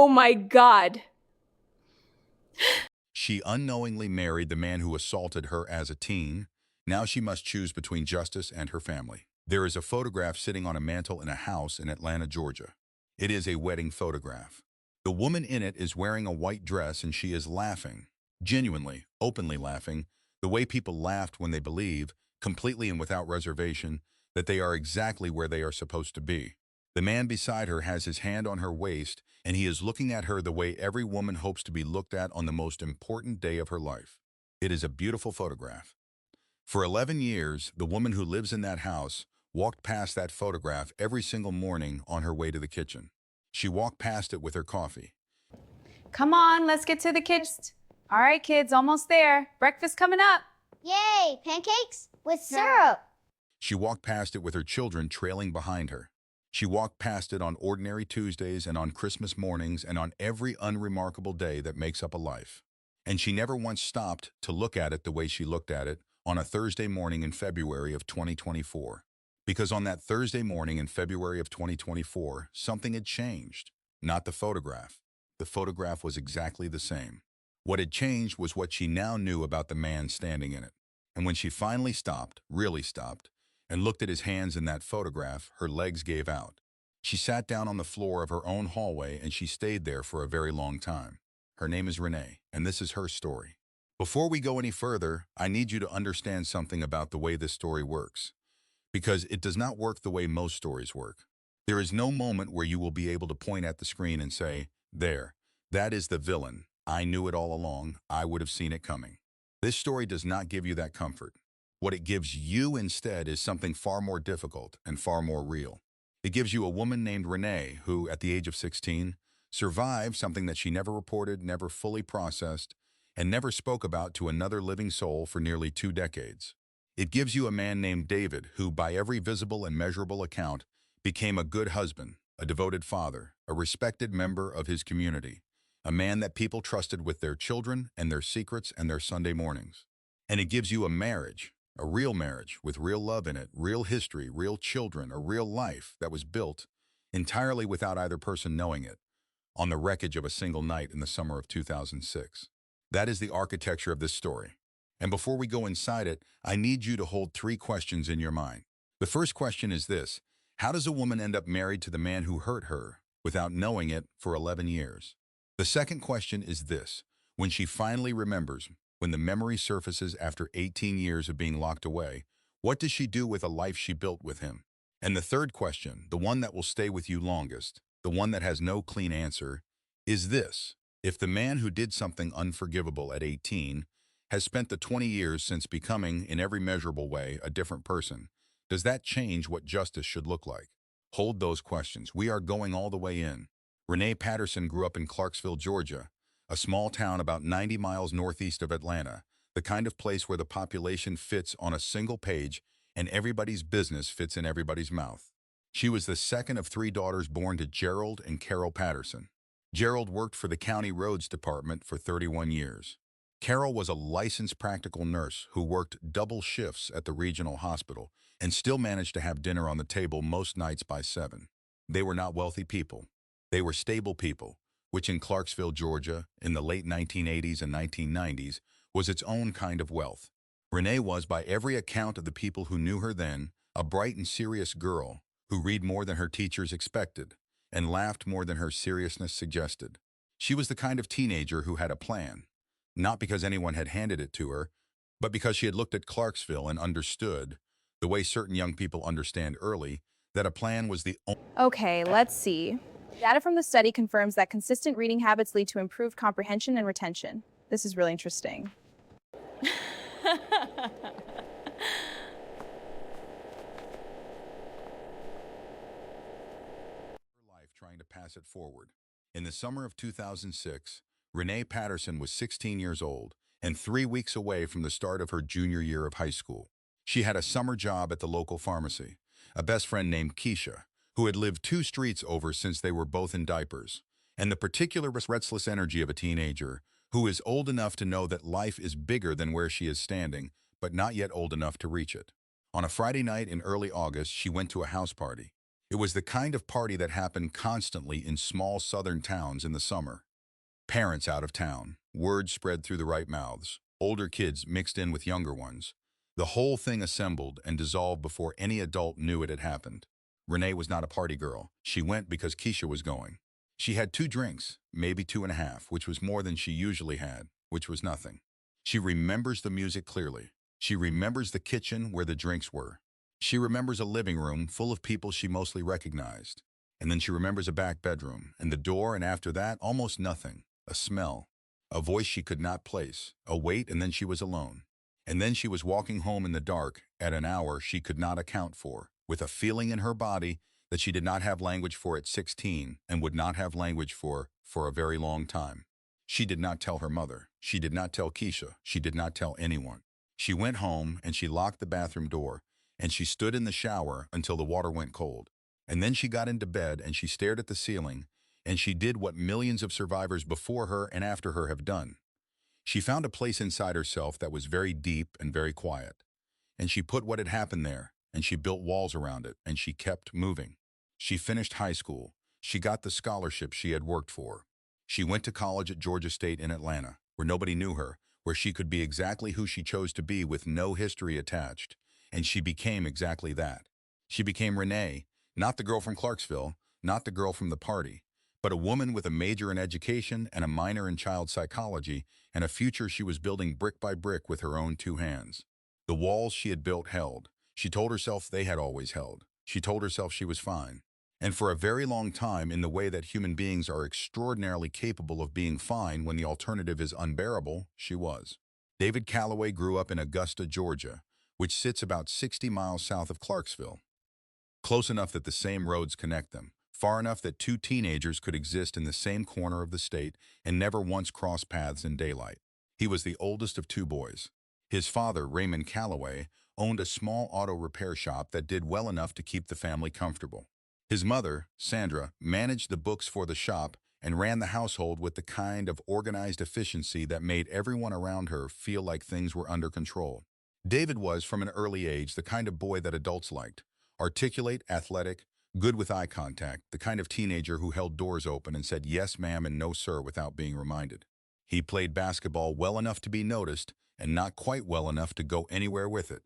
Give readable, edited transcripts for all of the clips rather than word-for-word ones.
Oh my God. She unknowingly married the man who assaulted her as a teen. Now she must choose between justice and her family. There is a photograph sitting on a mantel in a house in Atlanta, Georgia. It is a wedding photograph. The woman in it is wearing a white dress and she is laughing. Genuinely, openly laughing, the way people laughed when they believe, completely and without reservation, that they are exactly where they are supposed to be. The man beside her has his hand on her waist, and he is looking at her the way every woman hopes to be looked at on the most important day of her life. It is a beautiful photograph. For 11 years, the woman who lives in that house walked past that photograph every single morning on her way to the kitchen. She walked past it with her coffee. Come on, let's get to the kids. All right, kids, almost there. Breakfast coming up. Yay, pancakes with syrup. She walked past it with her children trailing behind her. She walked past it on ordinary Tuesdays and on Christmas mornings and on every unremarkable day that makes up a life. And she never once stopped to look at it the way she looked at it on a Thursday morning in February of 2024. Because on that Thursday morning in February of 2024, something had changed. Not the photograph. The photograph was exactly the same. What had changed was what she now knew about the man standing in it. And when she finally stopped, really stopped, and looked at his hands in that photograph, her legs gave out. She sat down on the floor of her own hallway and she stayed there for a very long time. Her name is Renee, and this is her story. Before we go any further, I need you to understand something about the way this story works. Because it does not work the way most stories work. There is no moment where you will be able to point at the screen and say, "There, that is the villain. I knew it all along. I would have seen it coming." This story does not give you that comfort. What it gives you instead is something far more difficult and far more real. It gives you a woman named Renee who, at the age of 16, survived something that she never reported, never fully processed, and never spoke about to another living soul for nearly 2 decades. It gives you a man named David who, by every visible and measurable account, became a good husband, a devoted father, a respected member of his community, a man that people trusted with their children and their secrets and their Sunday mornings. And it gives you a real marriage with real love in it, real history, real children, a real life that was built entirely without either person knowing it, on the wreckage of a single night in the summer of 2006. That is the architecture of this story. And before we go inside it, I need you to hold 3 questions in your mind. The first question is this: how does a woman end up married to the man who hurt her without knowing it for 11 years? The second question is this: when she finally remembers, when the memory surfaces after 18 years of being locked away, what does she do with a life she built with him? And the third question, the one that will stay with you longest, the one that has no clean answer, is this: if the man who did something unforgivable at 18 has spent the 20 years since becoming, in every measurable way, a different person, does that change what justice should look like? Hold those questions. We are going all the way in. Renee Patterson grew up in Clarksville, Georgia, a small town about 90 miles northeast of Atlanta, the kind of place where the population fits on a single page and everybody's business fits in everybody's mouth. She was the second of 3 daughters born to Gerald and Carol Patterson. Gerald worked for the county roads department for 31 years. Carol was a licensed practical nurse who worked double shifts at the regional hospital and still managed to have dinner on the table most nights by 7. They were not wealthy people. They were stable people, which in Clarksville, Georgia, in the late 1980s and 1990s, was its own kind of wealth. Renee was, by every account of the people who knew her then, a bright and serious girl who read more than her teachers expected and laughed more than her seriousness suggested. She was the kind of teenager who had a plan, not because anyone had handed it to her, but because she had looked at Clarksville and understood, the way certain young people understand early, that a plan was the only. Okay, let's see. Data from the study confirms that consistent reading habits lead to improved comprehension and retention. This is really interesting. Life trying to pass it forward. In the summer of 2006, Renee Patterson was 16 years old and 3 weeks away from the start of her junior year of high school. She had a summer job at the local pharmacy, a best friend named Keisha, who had lived 2 streets over since they were both in diapers, and the particular restless energy of a teenager who is old enough to know that life is bigger than where she is standing, but not yet old enough to reach it. On a Friday night in early August, she went to a house party. It was the kind of party that happened constantly in small southern towns in the summer. Parents out of town, word spread through the right mouths, older kids mixed in with younger ones. The whole thing assembled and dissolved before any adult knew it had happened. Renee was not a party girl. She went because Keisha was going. She had 2 drinks, maybe 2.5, which was more than she usually had, which was nothing. She remembers the music clearly. She remembers the kitchen where the drinks were. She remembers a living room full of people she mostly recognized. And then she remembers a back bedroom, and the door, and after that, almost nothing. A smell, a voice she could not place, a wait, and then she was alone. And then she was walking home in the dark at an hour she could not account for, with a feeling in her body that she did not have language for at 16 and would not have language for a very long time. She did not tell her mother. She did not tell Keisha. She did not tell anyone. She went home and she locked the bathroom door, and she stood in the shower until the water went cold. And then she got into bed and she stared at the ceiling, and she did what millions of survivors before her and after her have done. She found a place inside herself that was very deep and very quiet, and she put what had happened there, and she built walls around it, and she kept moving. She finished high school. She got the scholarship she had worked for. She went to college at Georgia State in Atlanta, where nobody knew her, where she could be exactly who she chose to be with no history attached, and she became exactly that. She became Renee, not the girl from Clarksville, not the girl from the party, but a woman with a major in education and a minor in child psychology and a future she was building brick by brick with her own 2 hands. The walls she had built held. She told herself they had always held. She told herself she was fine. And for a very long time, in the way that human beings are extraordinarily capable of being fine when the alternative is unbearable, she was. David Calloway grew up in Augusta, Georgia, which sits about 60 miles south of Clarksville. Close enough that the same roads connect them, far enough that 2 teenagers could exist in the same corner of the state and never once cross paths in daylight. He was the oldest of 2 boys. His father, Raymond Calloway, owned a small auto repair shop that did well enough to keep the family comfortable. His mother, Sandra, managed the books for the shop and ran the household with the kind of organized efficiency that made everyone around her feel like things were under control. David was, from an early age, the kind of boy that adults liked. Articulate, athletic, good with eye contact, the kind of teenager who held doors open and said yes ma'am and no sir without being reminded. He played basketball well enough to be noticed and not quite well enough to go anywhere with it,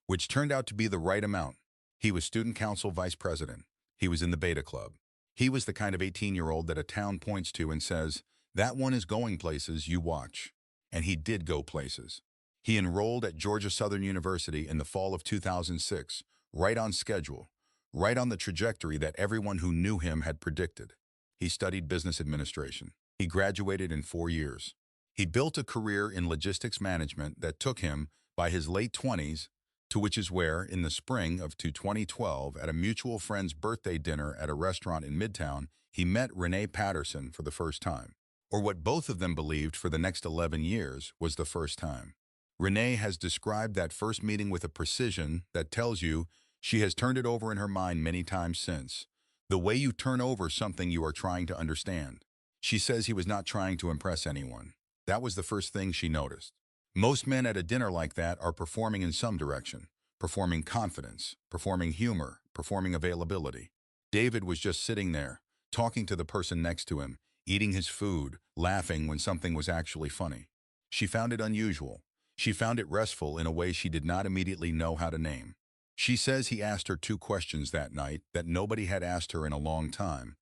which turned out to be the right amount. He was student council vice president. He was in the beta club. He was the kind of 18-year-old that a town points to and says, that one is going places, you watch. And he did go places. He enrolled at Georgia Southern University in the fall of 2006, right on schedule, right on the trajectory that everyone who knew him had predicted. He studied business administration. He graduated in 4 years. He built a career in logistics management that took him, by his late 20s, to which is where, in the spring of 2012, at a mutual friend's birthday dinner at a restaurant in Midtown, he met Renee Patterson for the first time. Or what both of them believed for the next 11 years was the first time. Renee has described that first meeting with a precision that tells you she has turned it over in her mind many times since. The way you turn over something you are trying to understand. She says he was not trying to impress anyone. That was the first thing she noticed. Most men at a dinner like that are performing in some direction, performing confidence, performing humor, performing availability. David was just sitting there, talking to the person next to him, eating his food, laughing when something was actually funny. She found it unusual. She found it restful in a way she did not immediately know how to name. She says he asked her 2 questions that night that nobody had asked her in a long time.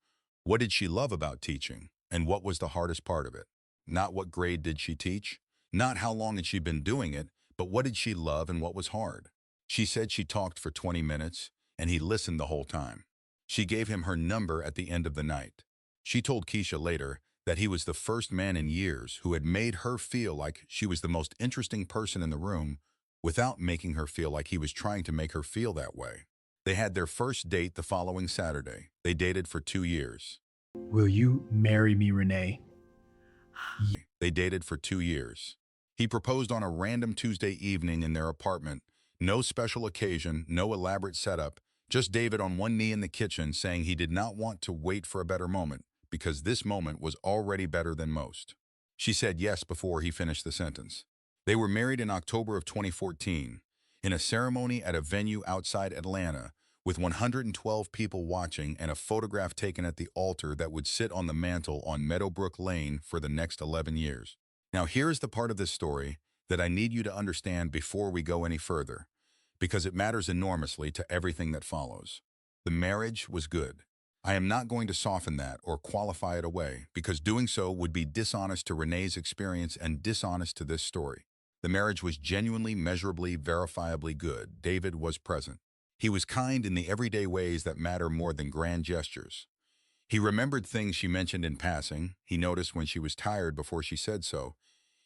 What did she love about teaching, and what was the hardest part of it? Not what grade did she teach? Not how long had she been doing it, but what did she love and what was hard? She said she talked for 20 minutes, and he listened the whole time. She gave him her number at the end of the night. She told Keisha later that he was the first man in years who had made her feel like she was the most interesting person in the room without making her feel like he was trying to make her feel that way. They had their first date the following Saturday. They dated for 2 years. Will you marry me, Renee? They dated for 2 years. He proposed on a random Tuesday evening in their apartment. No special occasion, no elaborate setup, just David on one knee in the kitchen saying he did not want to wait for a better moment because this moment was already better than most. She said yes before he finished the sentence. They were married in October of 2014 in a ceremony at a venue outside Atlanta with 112 people watching and a photograph taken at the altar that would sit on the mantle on Meadowbrook Lane for the next 11 years. Now here's the part of this story that I need you to understand before we go any further, because it matters enormously to everything that follows. The marriage was good. I am not going to soften that or qualify it away, because doing so would be dishonest to Renee's experience and dishonest to this story. The marriage was genuinely, measurably, verifiably good. David was present. He was kind in the everyday ways that matter more than grand gestures. He remembered things she mentioned in passing. He noticed when she was tired before she said so.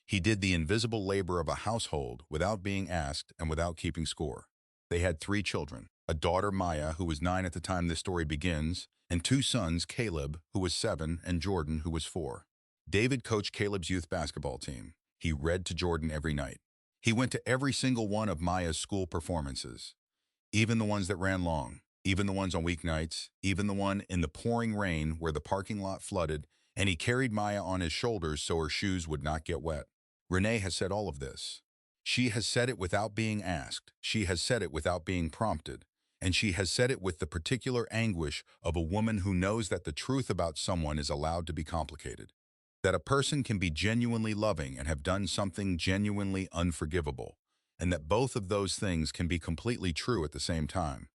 He did the invisible labor of a household without being asked and without keeping score. They had 3 children, a daughter, Maya, who was 9 at the time this story begins, and 2 sons, Caleb, who was 7, and Jordan, who was 4. David coached Caleb's youth basketball team. He read to Jordan every night. He went to every single one of Maya's school performances, even the ones that ran long, even the ones on weeknights, even the one in the pouring rain where the parking lot flooded, and he carried Maya on his shoulders so her shoes would not get wet. Renee has said all of this. She has said it without being asked. She has said it without being prompted. And she has said it with the particular anguish of a woman who knows that the truth about someone is allowed to be complicated. That a person can be genuinely loving and have done something genuinely unforgivable. And that both of those things can be completely true at the same time.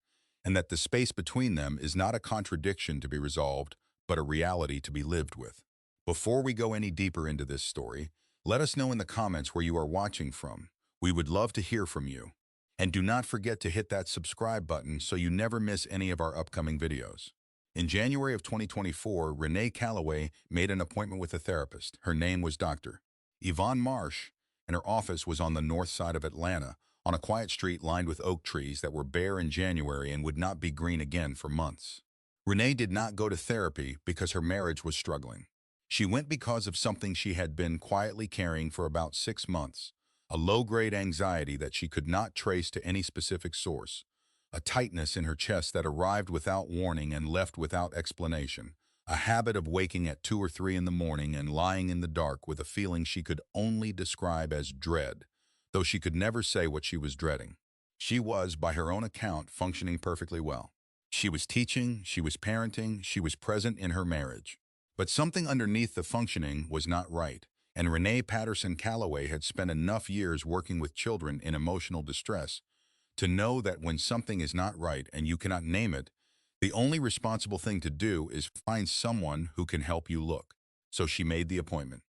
And that the space between them is not a contradiction to be resolved, but a reality to be lived with. Before we go any deeper into this story, let us know in the comments where you are watching from. We would love to hear from you. And do not forget to hit that subscribe button so you never miss any of our upcoming videos. In January of 2024, Renee Calloway made an appointment with a therapist. Her name was Dr. Yvonne Marsh, and her office was on the north side of Atlanta, on a quiet street lined with oak trees that were bare in January and would not be green again for months. Renee did not go to therapy because her marriage was struggling. She went because of something she had been quietly carrying for about 6 months, a low-grade anxiety that she could not trace to any specific source, a tightness in her chest that arrived without warning and left without explanation, a habit of waking at 2 or 3 in the morning and lying in the dark with a feeling she could only describe as dread, though she could never say what she was dreading. She was, by her own account, functioning perfectly well. She was teaching, she was parenting, she was present in her marriage. But something underneath the functioning was not right, and Renee Patterson Calloway had spent enough years working with children in emotional distress to know that when something is not right and you cannot name it, the only responsible thing to do is find someone who can help you look. So she made the appointment.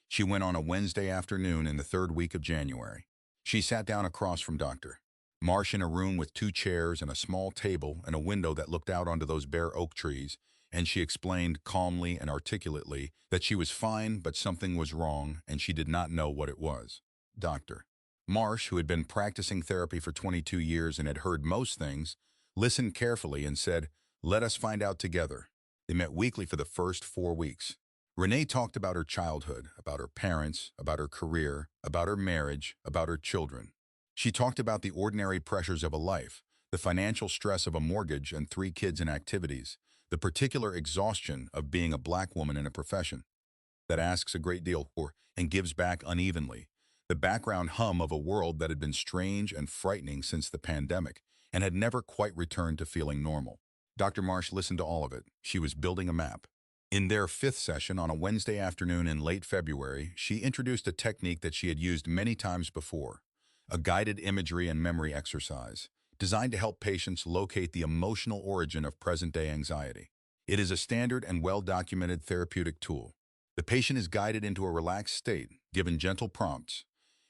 She went on a Wednesday afternoon in the 3rd week of January. She sat down across from Dr. Marsh in a room with 2 chairs and a small table and a window that looked out onto those bare oak trees, and she explained calmly and articulately that she was fine but something was wrong and she did not know what it was. Dr. Marsh, who had been practicing therapy for 22 years and had heard most things, listened carefully and said, "Let us find out together." They met weekly for the first 4 weeks. Renee talked about her childhood, about her parents, about her career, about her marriage, about her children. She talked about the ordinary pressures of a life, the financial stress of a mortgage and 3 kids and activities, the particular exhaustion of being a Black woman in a profession that asks a great deal for and gives back unevenly, the background hum of a world that had been strange and frightening since the pandemic and had never quite returned to feeling normal. Dr. Marsh listened to all of it. She was building a map. In their 5th session on a Wednesday afternoon in late February, she introduced a technique that she had used many times before, a guided imagery and memory exercise, designed to help patients locate the emotional origin of present-day anxiety. It is a standard and well-documented therapeutic tool. The patient is guided into a relaxed state, given gentle prompts,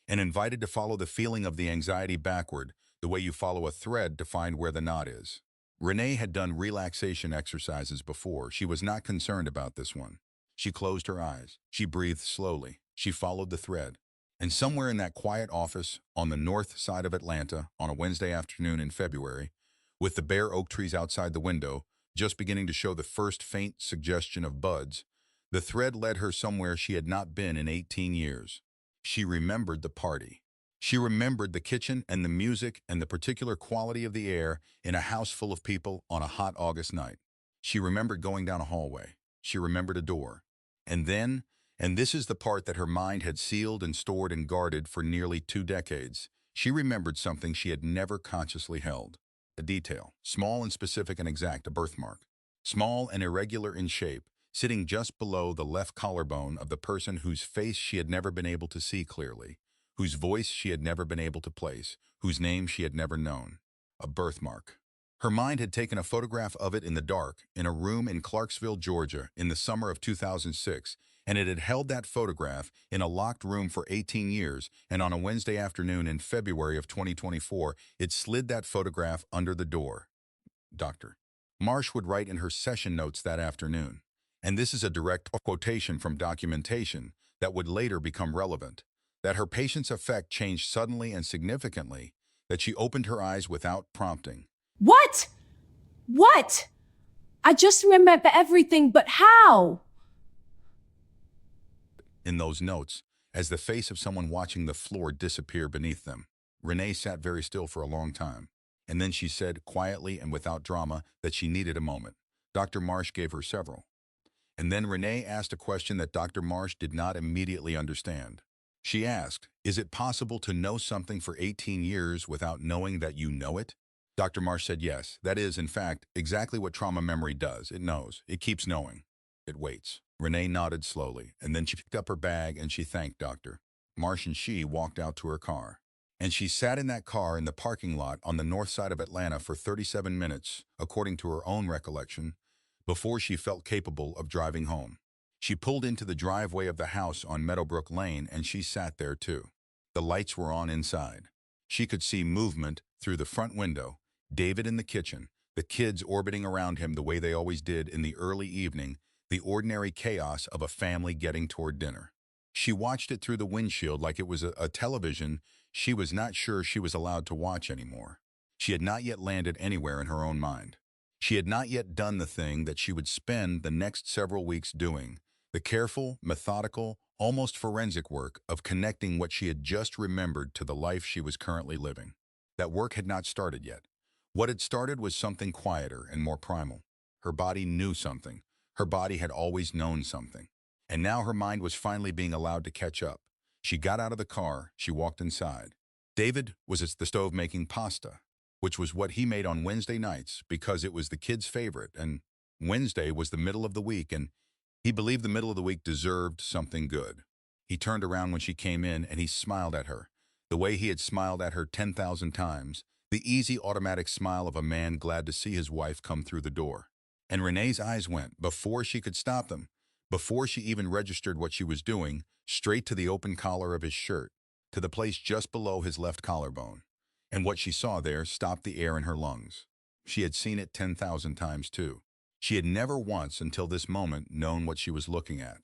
and invited to follow the feeling of the anxiety backward, the way you follow a thread to find where the knot is. Renee had done relaxation exercises before. She was not concerned about this one. She closed her eyes. She breathed slowly. She followed the thread. And somewhere in that quiet office on the north side of Atlanta on a Wednesday afternoon in February, with the bare oak trees outside the window, just beginning to show the first faint suggestion of buds, the thread led her somewhere she had not been in 18 years. She remembered the party. She remembered the kitchen and the music and the particular quality of the air in a house full of people on a hot August night. She remembered going down a hallway. She remembered a door. And then, and this is the part that her mind had sealed and stored and guarded for nearly 2 decades, she remembered something she had never consciously held. A detail, small and specific and exact, a birthmark. Small and irregular in shape, sitting just below the left collarbone of the person whose face she had never been able to see clearly, whose voice she had never been able to place, whose name she had never known. A birthmark. Her mind had taken a photograph of it in the dark, in a room in Clarksville, Georgia, in the summer of 2006, and it had held that photograph in a locked room for 18 years, and on a Wednesday afternoon in February of 2024, it slid that photograph under the door. Dr. Marsh would write in her session notes that afternoon, and this is a direct quotation from documentation that would later become relevant, that her patient's affect changed suddenly and significantly, that she opened her eyes without prompting. What? What? I just remember everything, but how? In those notes, as the face of someone watching the floor disappear beneath them. Renee sat very still for a long time, and then she said, quietly and without drama, that she needed a moment. Dr. Marsh gave her several. And then Renee asked a question that Dr. Marsh did not immediately understand. She asked, is it possible to know something for 18 years without knowing that you know it? Dr. Marsh said yes. That is, in fact, exactly what trauma memory does. It knows. It keeps knowing. It waits. Renee nodded slowly, and then she picked up her bag and she thanked Dr. Marsh, and she walked out to her car. And she sat in that car in the parking lot on the north side of Atlanta for 37 minutes, according to her own recollection, before she felt capable of driving home. She pulled into the driveway of the house on Meadowbrook Lane, and she sat there too. The lights were on inside. She could see movement through the front window, David in the kitchen, the kids orbiting around him the way they always did in the early evening, the ordinary chaos of a family getting toward dinner. She watched it through the windshield like it was a television she was not sure she was allowed to watch anymore. She had not yet landed anywhere in her own mind. She had not yet done the thing that she would spend the next several weeks doing, the careful, methodical, almost forensic work of connecting what she had just remembered to the life she was currently living. That work had not started yet. What had started was something quieter and more primal. Her body knew something. Her body had always known something. And now her mind was finally being allowed to catch up. She got out of the car. She walked inside. David was at the stove making pasta, which was what he made on Wednesday nights because it was the kids' favorite, and Wednesday was the middle of the week, and he believed the middle of the week deserved something good. He turned around when she came in, and he smiled at her, the way he had smiled at her 10,000 times, the easy, automatic smile of a man glad to see his wife come through the door. And Renee's eyes went, before she could stop them, before she even registered what she was doing, straight to the open collar of his shirt, to the place just below his left collarbone. And what she saw there stopped the air in her lungs. She had seen it 10,000 times too. She had never once until this moment known what she was looking at.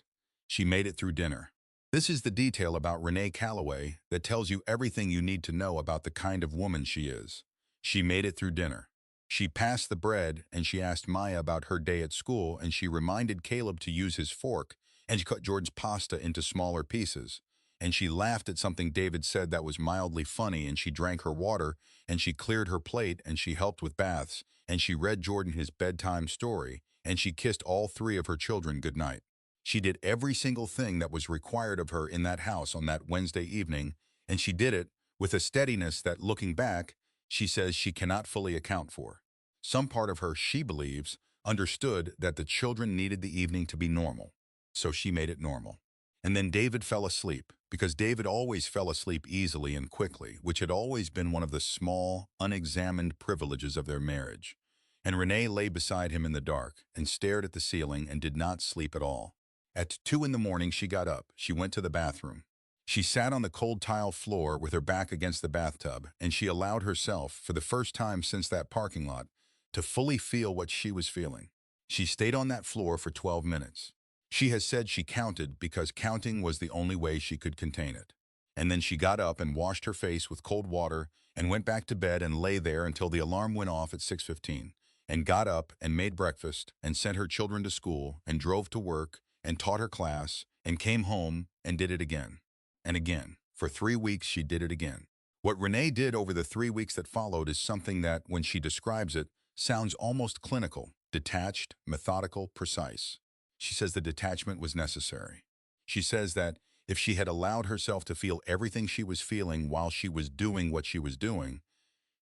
She made it through dinner. This is the detail about Renee Calloway that tells you everything you need to know about the kind of woman she is. She made it through dinner. She passed the bread, and she asked Maya about her day at school, and she reminded Caleb to use his fork, and she cut George's pasta into smaller pieces. And she laughed at something David said that was mildly funny, and she drank her water, and she cleared her plate, and she helped with baths, and she read Jordan his bedtime story, and she kissed all three of her children goodnight. She did every single thing that was required of her in that house on that Wednesday evening, and she did it with a steadiness that, looking back, she says she cannot fully account for. Some part of her, she believes, understood that the children needed the evening to be normal, so she made it normal. And then David fell asleep, because David always fell asleep easily and quickly, which had always been one of the small, unexamined privileges of their marriage. And Renee lay beside him in the dark and stared at the ceiling and did not sleep at all. At 2 in the morning, she got up. She went to the bathroom. She sat on the cold tile floor with her back against the bathtub, and she allowed herself, for the first time since that parking lot, to fully feel what she was feeling. She stayed on that floor for 12 minutes. She has said she counted because counting was the only way she could contain it. And then she got up and washed her face with cold water and went back to bed and lay there until the alarm went off at 6:15, and got up and made breakfast and sent her children to school and drove to work and taught her class and came home and did it again. And again. For 3 weeks, she did it again. What Renee did over the 3 weeks that followed is something that, when she describes it, sounds almost clinical, detached, methodical, precise. She says the detachment was necessary. She says that if she had allowed herself to feel everything she was feeling while she was doing what she was doing,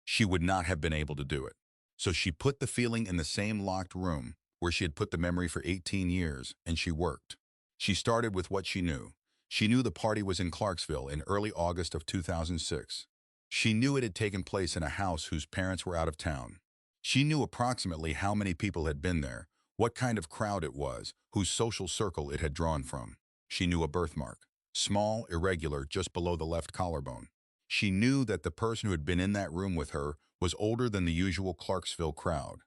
she would not have been able to do it. So she put the feeling in the same locked room where she had put the memory for 18 years, and she worked. She started with what she knew. She knew the party was in Clarksville in early August of 2006. She knew it had taken place in a house whose parents were out of town. She knew approximately how many people had been there, what kind of crowd it was, whose social circle it had drawn from. She knew a birthmark, small, irregular, just below the left collarbone. She knew that the person who had been in that room with her was older than the usual Clarksville crowd.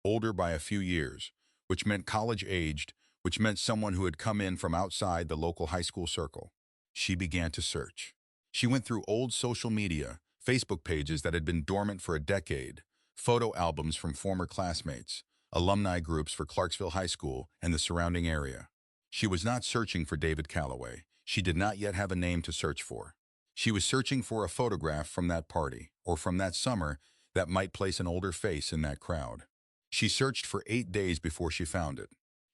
Older by a few years, which meant college-aged, which meant someone who had come in from outside the local high school circle. She began to search. She went through old social media, Facebook pages that had been dormant for a decade, photo albums from former classmates, alumni groups for Clarksville High School and the surrounding area. She was not searching for David Calloway. She did not yet have a name to search for. She was searching for a photograph from that party, or from that summer, that might place an older face in that crowd. She searched for 8 days before she found it.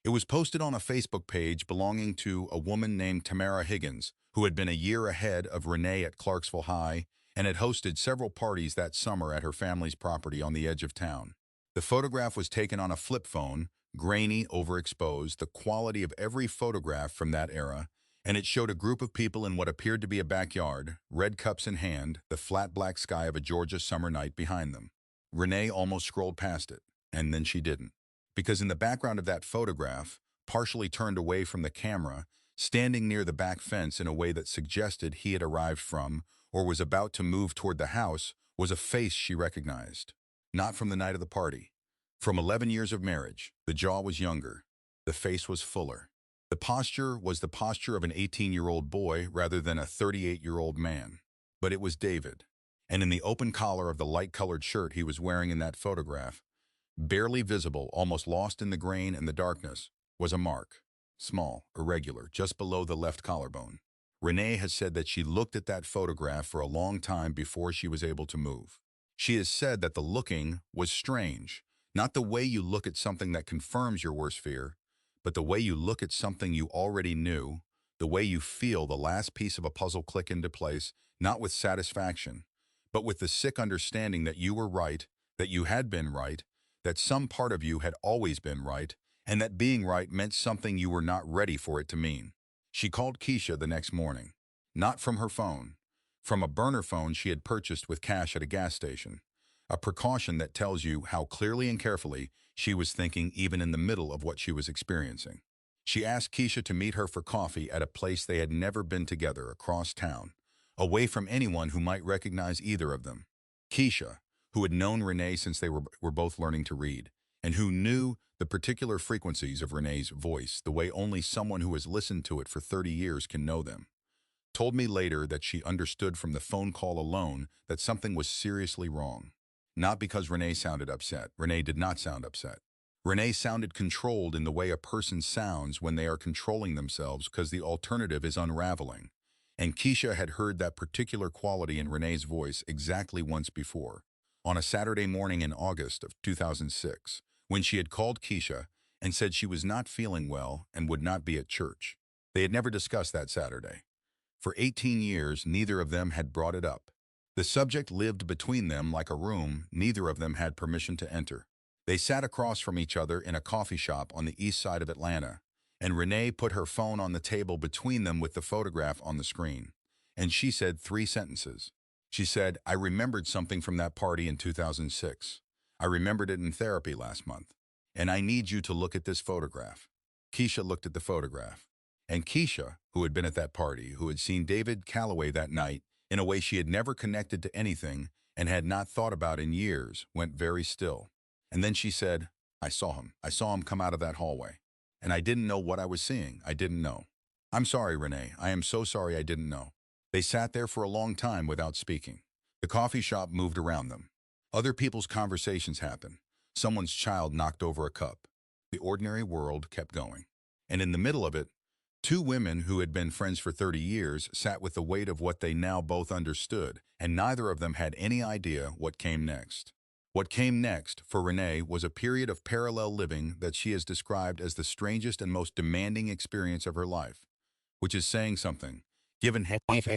It was posted on a Facebook page belonging to a woman named Tamara Higgins, who had been a year ahead of Renee at Clarksville High and had hosted several parties that summer at her family's property on the edge of town. The photograph was taken on a flip phone, grainy, overexposed, the quality of every photograph from that era, and it showed a group of people in what appeared to be a backyard, red cups in hand, the flat black sky of a Georgia summer night behind them. Renee almost scrolled past it, and then she didn't. Because in the background of that photograph, partially turned away from the camera, standing near the back fence in a way that suggested he had arrived from, or was about to move toward the house, was a face she recognized. Not from the night of the party. From 11 years of marriage, the jaw was younger. The face was fuller. The posture was the posture of an 18-year-old boy rather than a 38-year-old man. But it was David. And in the open collar of the light-colored shirt he was wearing in that photograph, barely visible, almost lost in the grain and the darkness, was a mark. Small, irregular, just below the left collarbone. Renee has said that she looked at that photograph for a long time before she was able to move. She has said that the looking was strange, not the way you look at something that confirms your worst fear, but the way you look at something you already knew, the way you feel the last piece of a puzzle click into place, not with satisfaction, but with the sick understanding that you were right, that you had been right, that some part of you had always been right, and that being right meant something you were not ready for it to mean. She called Keisha the next morning, not from her phone, from a burner phone she had purchased with cash at a gas station, a precaution that tells you how clearly and carefully she was thinking even in the middle of what she was experiencing. She asked Keisha to meet her for coffee at a place they had never been together across town, away from anyone who might recognize either of them. Keisha, who had known Renee since they were both learning to read, and who knew the particular frequencies of Renee's voice the way only someone who has listened to it for 30 years can know them, told me later that she understood from the phone call alone that something was seriously wrong. Not because Renee sounded upset. Renee did not sound upset. Renee sounded controlled in the way a person sounds when they are controlling themselves because the alternative is unraveling. And Keisha had heard that particular quality in Renee's voice exactly once before, on a Saturday morning in August of 2006, when she had called Keisha and said she was not feeling well and would not be at church. They had never discussed that Saturday. For 18 years, neither of them had brought it up. The subject lived between them like a room neither of them had permission to enter. They sat across from each other in a coffee shop on the east side of Atlanta, and Renee put her phone on the table between them with the photograph on the screen. And she said 3 sentences. She said, "I remembered something from that party in 2006. I remembered it in therapy last month. And I need you to look at this photograph." Keisha looked at the photograph. And Keisha, who had been at that party, who had seen David Calloway that night in a way she had never connected to anything and had not thought about in years, went very still. And then she said, I saw him. I saw him come out of that hallway. And I didn't know what I was seeing. I didn't know. I'm sorry, Renee. I am so sorry I didn't know." They sat there for a long time without speaking. The coffee shop moved around them. Other people's conversations happened. Someone's child knocked over a cup. The ordinary world kept going. And in the middle of it, 2 women who had been friends for 30 years sat with the weight of what they now both understood, and neither of them had any idea what came next. What came next, for Renee, was a period of parallel living that she has described as the strangest and most demanding experience of her life, which is saying something, given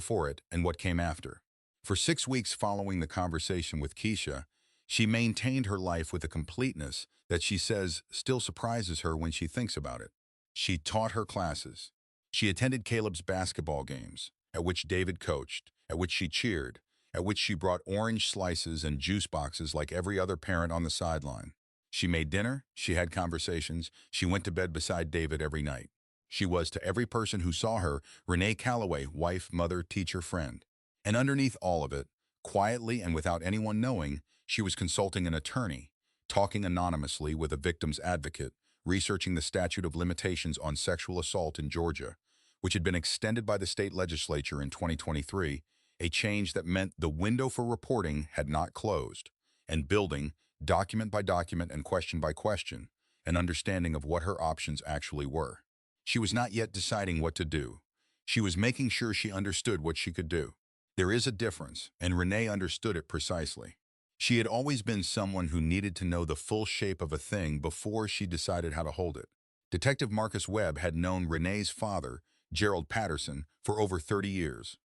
for it and what came after. For 6 weeks following the conversation with Keisha, She maintained her life with a completeness that she says still surprises her when she thinks about it. She taught her classes. She attended Caleb's basketball games, at which David coached, at which she cheered, at which she brought orange slices and juice boxes like every other parent on the sideline. She made dinner, she had conversations, she went to bed beside David every night. She was, to every person who saw her, Renee Calloway, wife, mother, teacher, friend. And underneath all of it, quietly and without anyone knowing, she was consulting an attorney, talking anonymously with a victim's advocate, researching the statute of limitations on sexual assault in Georgia, which had been extended by the state legislature in 2023, a change that meant the window for reporting had not closed, and building, document by document and question by question, an understanding of what her options actually were. She was not yet deciding what to do. She was making sure she understood what she could do. There is a difference, and Renee understood it precisely. She had always been someone who needed to know the full shape of a thing before she decided how to hold it. Detective Marcus Webb had known Renee's father, Gerald Patterson, for over 30 years.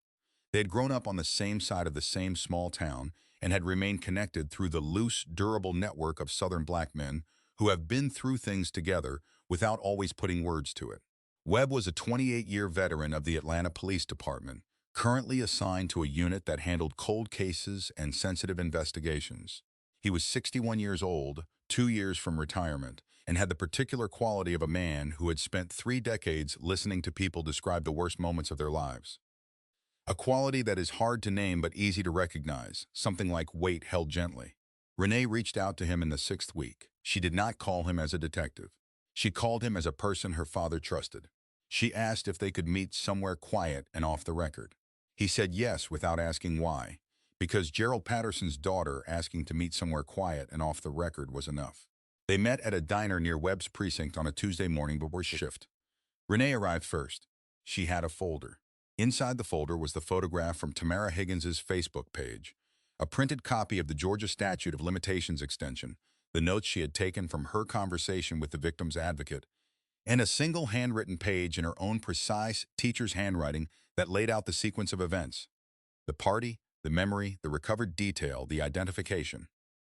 They had grown up on the same side of the same small town and had remained connected through the loose, durable network of Southern black men who have been through things together without always putting words to it. Webb was a 28-year veteran of the Atlanta Police Department, currently assigned to a unit that handled cold cases and sensitive investigations. He was 61 years old, 2 years from retirement, and had the particular quality of a man who had spent 3 decades listening to people describe the worst moments of their lives. A quality that is hard to name but easy to recognize, something like weight held gently. Renee reached out to him in the 6th week. She did not call him as a detective. She called him as a person her father trusted. She asked if they could meet somewhere quiet and off the record. He said yes without asking why, because Gerald Patterson's daughter asking to meet somewhere quiet and off the record was enough. They met at a diner near Webb's precinct on a Tuesday morning before shift. Renee arrived first. She had a folder. Inside the folder was the photograph from Tamara Higgins's Facebook page, a printed copy of the Georgia Statute of Limitations extension, the notes she had taken from her conversation with the victim's advocate, and a single handwritten page in her own precise teacher's handwriting that laid out the sequence of events. The party, the memory, the recovered detail, the identification.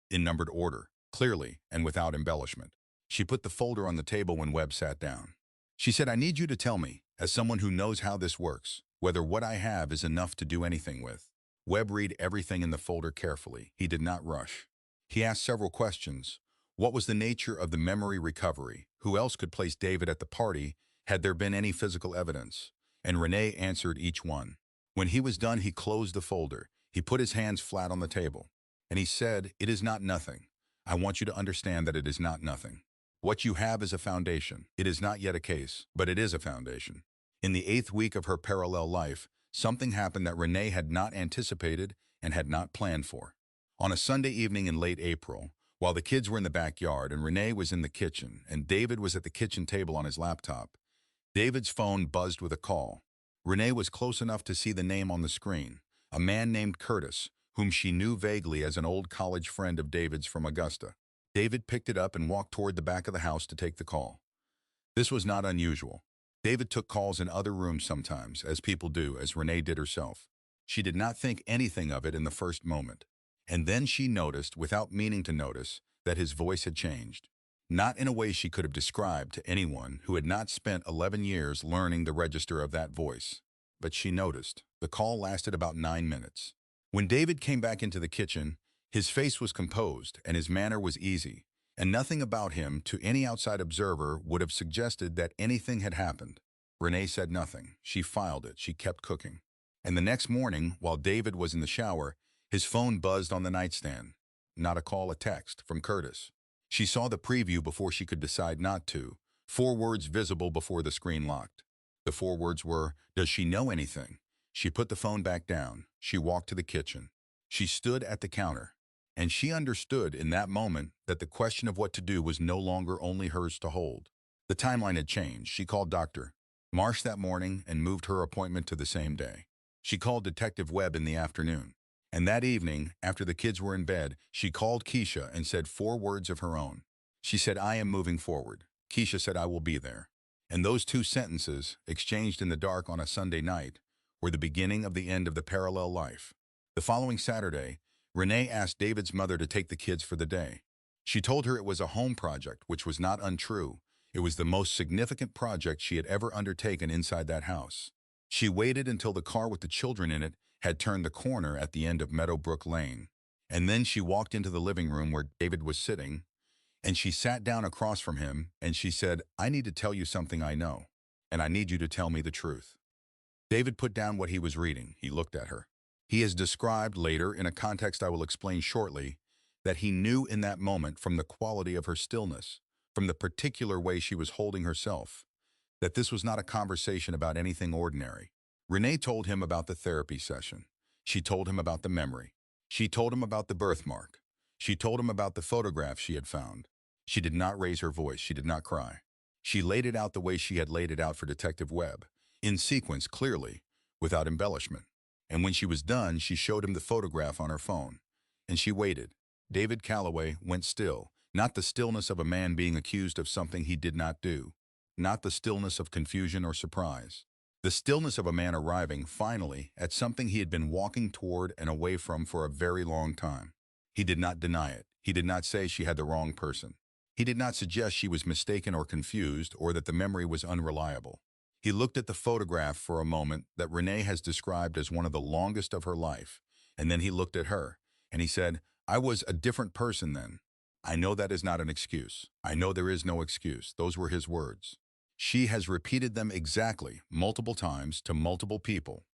In numbered order, clearly and without embellishment. She put the folder on the table when Webb sat down. She said, "I need you to tell me, as someone who knows how this works, whether what I have is enough to do anything with." Webb read everything in the folder carefully. He did not rush. He asked several questions. What was the nature of the memory recovery? Who else could place David at the party? Had there been any physical evidence? And Renee answered each one. When he was done, he closed the folder. He put his hands flat on the table. And he said, "It is not nothing. I want you to understand that it is not nothing. What you have is a foundation. It is not yet a case, but it is a foundation." In the 8th week of her parallel life, something happened that Renee had not anticipated and had not planned for. On a Sunday evening in late April, while the kids were in the backyard and Renee was in the kitchen and David was at the kitchen table on his laptop, David's phone buzzed with a call. Renee was close enough to see the name on the screen, a man named Curtis, whom she knew vaguely as an old college friend of David's from Augusta. David picked it up and walked toward the back of the house to take the call. This was not unusual. David took calls in other rooms sometimes, as people do, as Renee did herself. She did not think anything of it in the first moment. And then she noticed, without meaning to notice, that his voice had changed. Not in a way she could have described to anyone who had not spent 11 years learning the register of that voice. But she noticed. The call lasted about 9 minutes. When David came back into the kitchen, his face was composed and his manner was easy, and nothing about him to any outside observer would have suggested that anything had happened. Renee said nothing. She filed it. She kept cooking. And the next morning, while David was in the shower, his phone buzzed on the nightstand. Not a call, a text from Curtis. She saw the preview before she could decide not to. 4 words visible before the screen locked. The 4 words were, "Does she know anything?" She put the phone back down. She walked to the kitchen. She stood at the counter. And she understood in that moment that the question of what to do was no longer only hers to hold. The timeline had changed. She called Dr. Marsh that morning and moved her appointment to the same day. She called Detective Webb in the afternoon. And that evening, after the kids were in bed, she called Keisha and said 4 words of her own. She said, "I am moving forward." Keisha said, "I will be there." And those 2 sentences, exchanged in the dark on a Sunday night, were the beginning of the end of the parallel life. The following Saturday, Renee asked David's mother to take the kids for the day. She told her it was a home project, which was not untrue. It was the most significant project she had ever undertaken inside that house. She waited until the car with the children in it had turned the corner at the end of Meadowbrook Lane. And then she walked into the living room where David was sitting, and she sat down across from him, and she said, "I need to tell you something I know, and I need you to tell me the truth." David put down what he was reading. He looked at her. He has described later, in a context I will explain shortly, that he knew in that moment from the quality of her stillness, from the particular way she was holding herself, that this was not a conversation about anything ordinary. Renee told him about the therapy session. She told him about the memory. She told him about the birthmark. She told him about the photograph she had found. She did not raise her voice. She did not cry. She laid it out the way she had laid it out for Detective Webb, in sequence, clearly, without embellishment. And when she was done, she showed him the photograph on her phone. And she waited. David Calloway went still, not the stillness of a man being accused of something he did not do, not the stillness of confusion or surprise. The stillness of a man arriving, finally, at something he had been walking toward and away from for a very long time. He did not deny it. He did not say she had the wrong person. He did not suggest she was mistaken or confused, or that the memory was unreliable. He looked at the photograph for a moment that Renee has described as one of the longest of her life, and then he looked at her, and he said, "I was a different person then. I know that is not an excuse. I know there is no excuse." Those were his words. She has repeated them exactly, multiple times, to multiple people.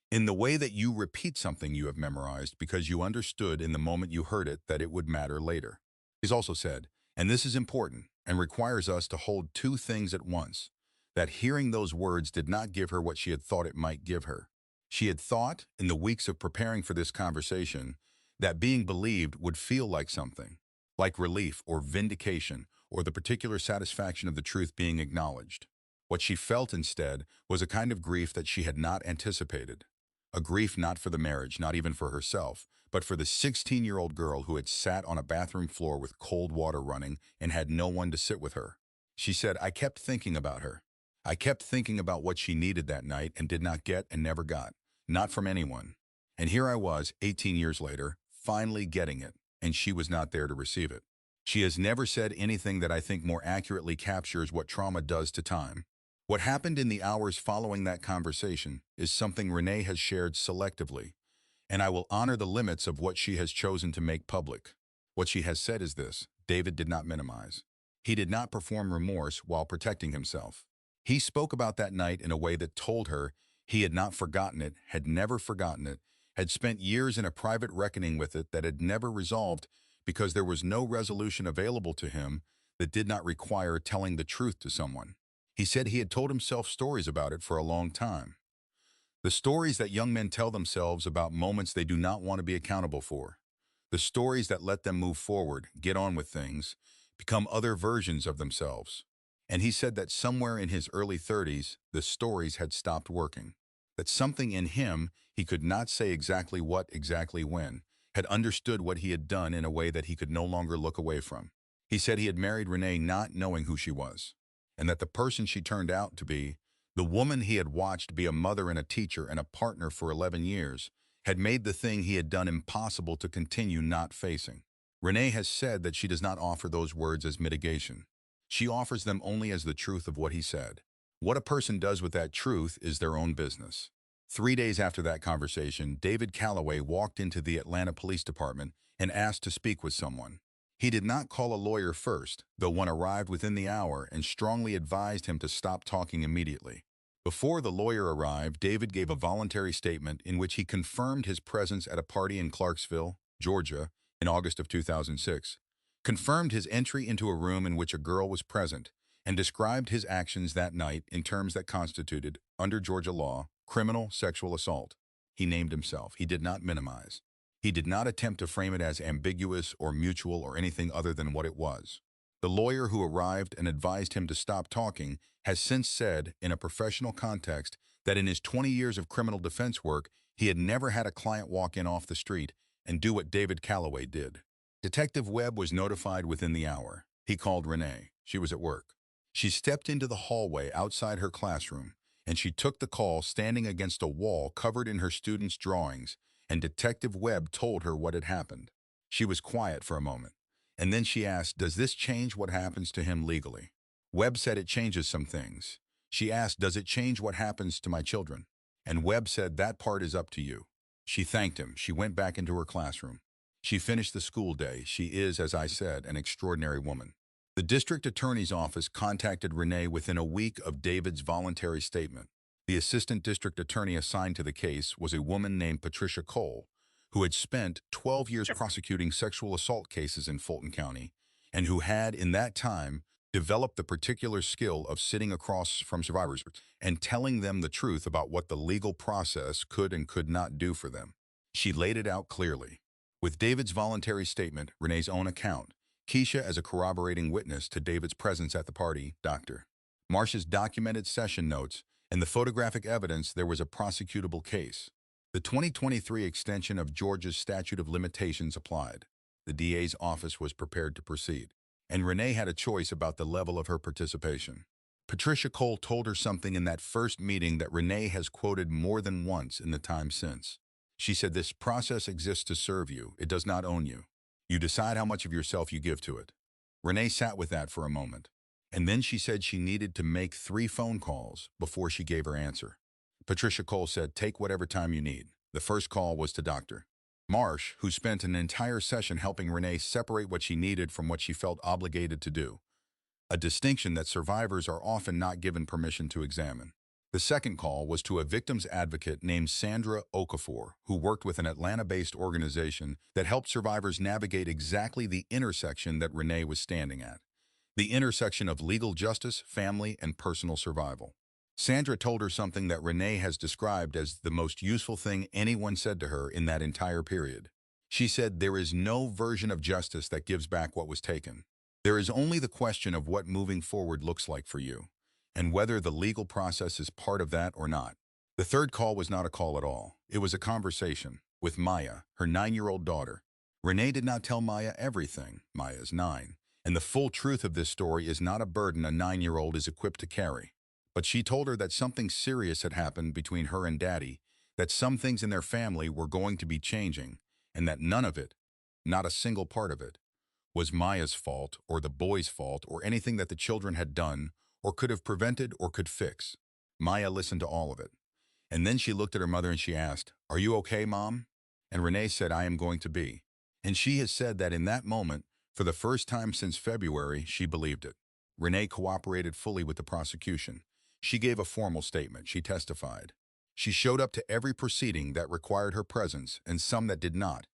In the way that you repeat something you have memorized because you understood in the moment you heard it that it would matter later. He's also said, and this is important and requires us to hold two things at once, that hearing those words did not give her what she had thought it might give her. She had thought, in the weeks of preparing for this conversation, that being believed would feel like something, like relief or vindication, or the particular satisfaction of the truth being acknowledged. What she felt instead was a kind of grief that she had not anticipated. A grief not for the marriage, not even for herself, but for the 16-year-old girl who had sat on a bathroom floor with cold water running and had no one to sit with her. She said, "I kept thinking about her. I kept thinking about what she needed that night and did not get and never got, not from anyone. And here I was, 18 years later, finally getting it, and she was not there to receive it." She has never said anything that I think more accurately captures what trauma does to time. What happened in the hours following that conversation is something Renee has shared selectively, and I will honor the limits of what she has chosen to make public. What she has said is this: David did not minimize. He did not perform remorse while protecting himself. He spoke about that night in a way that told her he had not forgotten it, had never forgotten it, had spent years in a private reckoning with it that had never resolved because there was no resolution available to him that did not require telling the truth to someone. He said he had told himself stories about it for a long time. The stories that young men tell themselves about moments they do not want to be accountable for. The stories that let them move forward, get on with things, become other versions of themselves. And he said that somewhere in his early 30s, the stories had stopped working. That something in him, he could not say exactly what, exactly when, had understood what he had done in a way that he could no longer look away from. He said he had married Renee not knowing who she was, and that the person she turned out to be, the woman he had watched be a mother and a teacher and a partner for 11 years, had made the thing he had done impossible to continue not facing. Renee has said that she does not offer those words as mitigation. She offers them only as the truth of what he said. What a person does with that truth is their own business. 3 days after that conversation, David Calloway walked into the Atlanta Police Department and asked to speak with someone. He did not call a lawyer first, though one arrived within the hour and strongly advised him to stop talking immediately. Before the lawyer arrived, David gave a voluntary statement in which he confirmed his presence at a party in Clarksville, Georgia, in August of 2006, confirmed his entry into a room in which a girl was present, and described his actions that night in terms that constituted, under Georgia law, criminal sexual assault. He named himself. He did not minimize. He did not attempt to frame it as ambiguous or mutual or anything other than what it was. The lawyer who arrived and advised him to stop talking has since said, in a professional context, that in his 20 years of criminal defense work, he had never had a client walk in off the street and do what David Calloway did. Detective Webb was notified within the hour. He called Renee. She was at work. She stepped into the hallway outside her classroom, and she took the call standing against a wall covered in her students' drawings and Detective Webb told her what had happened. She was quiet for a moment, and then she asked, "Does this change what happens to him legally?" Webb said it changes some things. She asked, "Does it change what happens to my children?" And Webb said, "That part is up to you." She thanked him. She went back into her classroom. She finished the school day. She is, as I said, an extraordinary woman. The district attorney's office contacted Renee within a week of David's voluntary statement. The assistant district attorney assigned to the case was a woman named Patricia Cole, who had spent 12 years prosecuting sexual assault cases in Fulton County, and who had, in that time, developed the particular skill of sitting across from survivors and telling them the truth about what the legal process could and could not do for them. She laid it out clearly. With David's voluntary statement, Renee's own account, Keisha as a corroborating witness to David's presence at the party, Dr. Marsh's documented session notes, and the photographic evidence, there was a prosecutable case. The 2023 extension of Georgia's statute of limitations applied. The DA's office was prepared to proceed, and Renee had a choice about the level of her participation. Patricia Cole told her something in that first meeting that Renee has quoted more than once in the time since. She said, "This process exists to serve you. It does not own you. You decide how much of yourself you give to it." Renee sat with that for a moment, and then she said she needed to make 3 phone calls before she gave her answer. Patricia Cole said, "Take whatever time you need." The first call was to Dr. Marsh, who spent an entire session helping Renee separate what she needed from what she felt obligated to do, a distinction that survivors are often not given permission to examine. The second call was to a victim's advocate named Sandra Okafor, who worked with an Atlanta-based organization that helped survivors navigate exactly the intersection that Renee was standing at, the intersection of legal justice, family, and personal survival. Sandra told her something that Renee has described as the most useful thing anyone said to her in that entire period. She said, "There is no version of justice that gives back what was taken. There is only the question of what moving forward looks like for you, and whether the legal process is part of that or not." The third call was not a call at all. It was a conversation with Maya, her 9-year-old daughter. Renee did not tell Maya everything. Maya is 9, and the full truth of this story is not a burden a 9-year-old is equipped to carry. But she told her that something serious had happened between her and Daddy, that some things in their family were going to be changing, and that none of it, not a single part of it, was Maya's fault or the boys' fault or anything that the children had done or could have prevented or could fix. Maya listened to all of it. And then she looked at her mother and she asked, "Are you okay, Mom?" And Renee said, "I am going to be." And she has said that in that moment, for the first time since February, she believed it. Renee cooperated fully with the prosecution. She gave a formal statement. She testified. She showed up to every proceeding that required her presence and some that did not,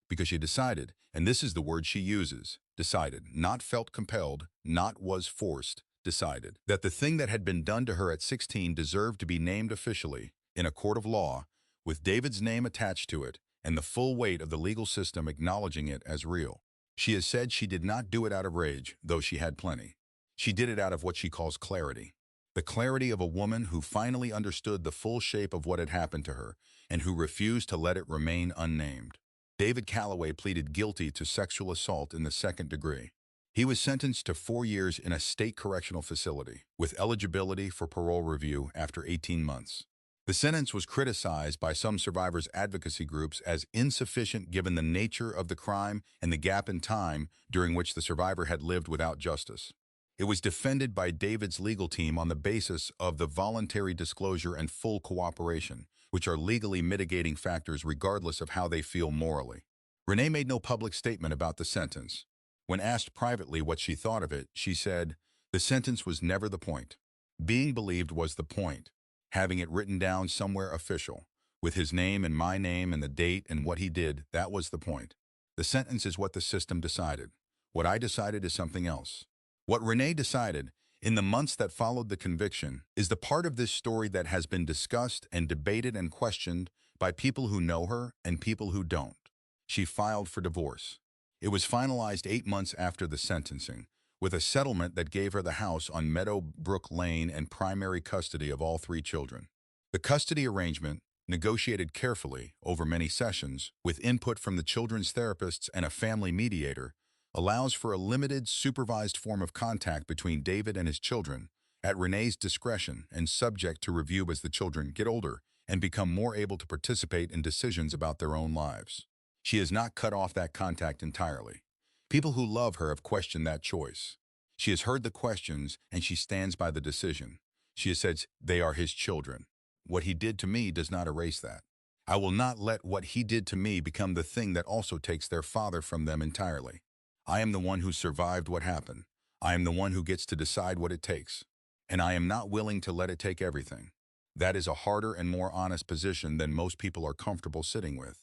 because she decided, and this is the word she uses, decided, not felt compelled, not was forced, decided, that the thing that had been done to her at 16 deserved to be named officially, in a court of law, with David's name attached to it, and the full weight of the legal system acknowledging it as real. She has said she did not do it out of rage, though she had plenty. She did it out of what she calls clarity. The clarity of a woman who finally understood the full shape of what had happened to her and who refused to let it remain unnamed. David Calloway pleaded guilty to sexual assault in the 2nd degree. He was sentenced to 4 years in a state correctional facility, with eligibility for parole review after 18 months. The sentence was criticized by some survivors' advocacy groups as insufficient given the nature of the crime and the gap in time during which the survivor had lived without justice. It was defended by David's legal team on the basis of the voluntary disclosure and full cooperation, which are legally mitigating factors regardless of how they feel morally. Renee made no public statement about the sentence. When asked privately what she thought of it, she said, "The sentence was never the point. Being believed was the point. Having it written down somewhere official, with his name and my name and the date and what he did, that was the point. The sentence is what the system decided. What I decided is something else." What Renee decided, in the months that followed the conviction, is the part of this story that has been discussed and debated and questioned by people who know her and people who don't. She filed for divorce. It was finalized 8 months after the sentencing, with a settlement that gave her the house on Meadowbrook Lane and primary custody of all 3 children. The custody arrangement, negotiated carefully over many sessions, with input from the children's therapists and a family mediator, allows for a limited, supervised form of contact between David and his children, at Renee's discretion and subject to review as the children get older and become more able to participate in decisions about their own lives. She has not cut off that contact entirely. People who love her have questioned that choice. She has heard the questions, and she stands by the decision. She has said, they are his children. What he did to me does not erase that. I will not let what he did to me become the thing that also takes their father from them entirely. I am the one who survived what happened. I am the one who gets to decide what it takes. And I am not willing to let it take everything. That is a harder and more honest position than most people are comfortable sitting with,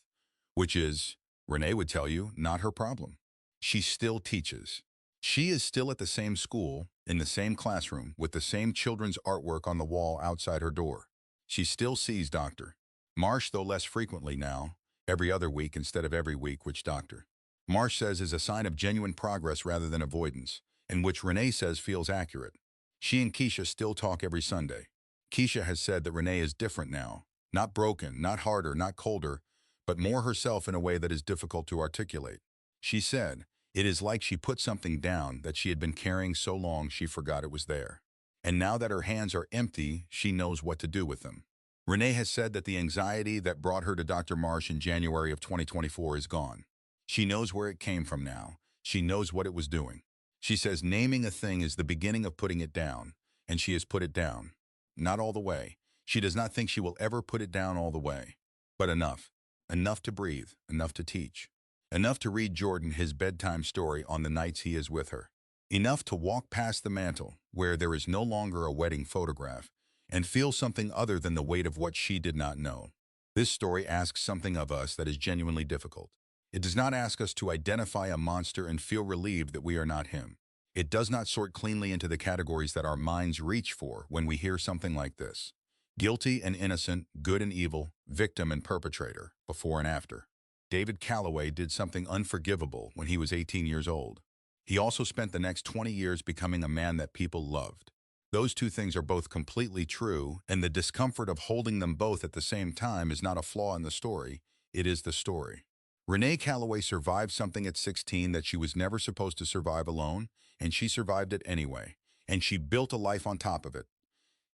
which is, Renee would tell you, not her problem. She still teaches. She is still at the same school, in the same classroom, with the same children's artwork on the wall outside her door. She still sees Dr. Marsh, though less frequently now, every other week instead of every week, which Dr. Marsh says is a sign of genuine progress rather than avoidance, and which Renee says feels accurate. She and Keisha still talk every Sunday. Keisha has said that Renee is different now, not broken, not harder, not colder, but more herself in a way that is difficult to articulate. She said, it is like she put something down that she had been carrying so long she forgot it was there. And now that her hands are empty, she knows what to do with them. Renee has said that the anxiety that brought her to Dr. Marsh in January of 2024 is gone. She knows where it came from now. She knows what it was doing. She says naming a thing is the beginning of putting it down, and she has put it down. Not all the way. She does not think she will ever put it down all the way. But enough. Enough to breathe, enough to teach. Enough to read Jordan his bedtime story on the nights he is with her. Enough to walk past the mantle, where there is no longer a wedding photograph, and feel something other than the weight of what she did not know. This story asks something of us that is genuinely difficult. It does not ask us to identify a monster and feel relieved that we are not him. It does not sort cleanly into the categories that our minds reach for when we hear something like this. Guilty and innocent, good and evil, victim and perpetrator, before and after. David Calloway did something unforgivable when he was 18 years old. He also spent the next 20 years becoming a man that people loved. Those two things are both completely true, and the discomfort of holding them both at the same time is not a flaw in the story, it is the story. Renee Calloway survived something at 16 that she was never supposed to survive alone, and she survived it anyway, and she built a life on top of it.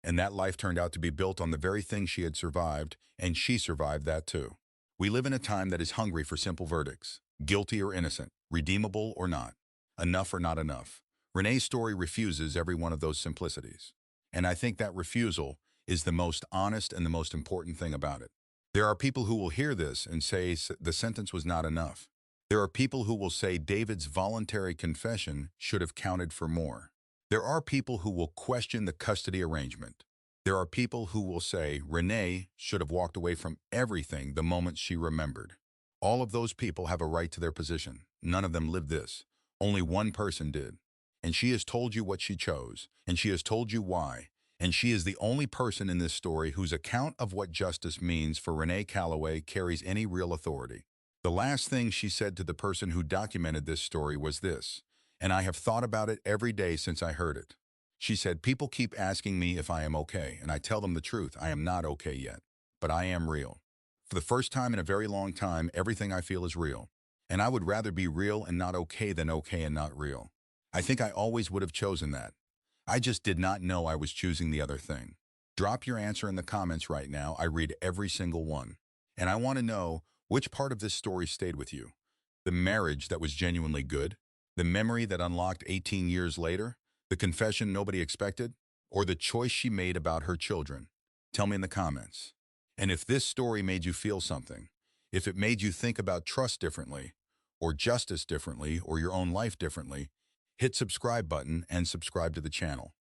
And that life turned out to be built on the very thing she had survived, and she survived that too. We live in a time that is hungry for simple verdicts, guilty or innocent, redeemable or not, enough or not enough. Renee's story refuses every one of those simplicities. And I think that refusal is the most honest and the most important thing about it. There are people who will hear this and say the sentence was not enough. There are people who will say David's voluntary confession should have counted for more. There are people who will question the custody arrangement. There are people who will say Renee should have walked away from everything the moment she remembered. All of those people have a right to their position. None of them lived this. Only one person did. And she has told you what she chose, and she has told you why, and she is the only person in this story whose account of what justice means for Renee Calloway carries any real authority. The last thing she said to the person who documented this story was this, and I have thought about it every day since I heard it. She said, people keep asking me if I am okay, and I tell them the truth, I am not okay yet, but I am real. For the first time in a very long time, everything I feel is real, and I would rather be real and not okay than okay and not real. I think I always would have chosen that. I just did not know I was choosing the other thing. Drop your answer in the comments right now. I read every single one. And I want to know which part of this story stayed with you. The marriage that was genuinely good, the memory that unlocked 18 years later, the confession nobody expected, or the choice she made about her children. Tell me in the comments. And if this story made you feel something, if it made you think about trust differently, or justice differently, or your own life differently, hit subscribe button and subscribe to the channel.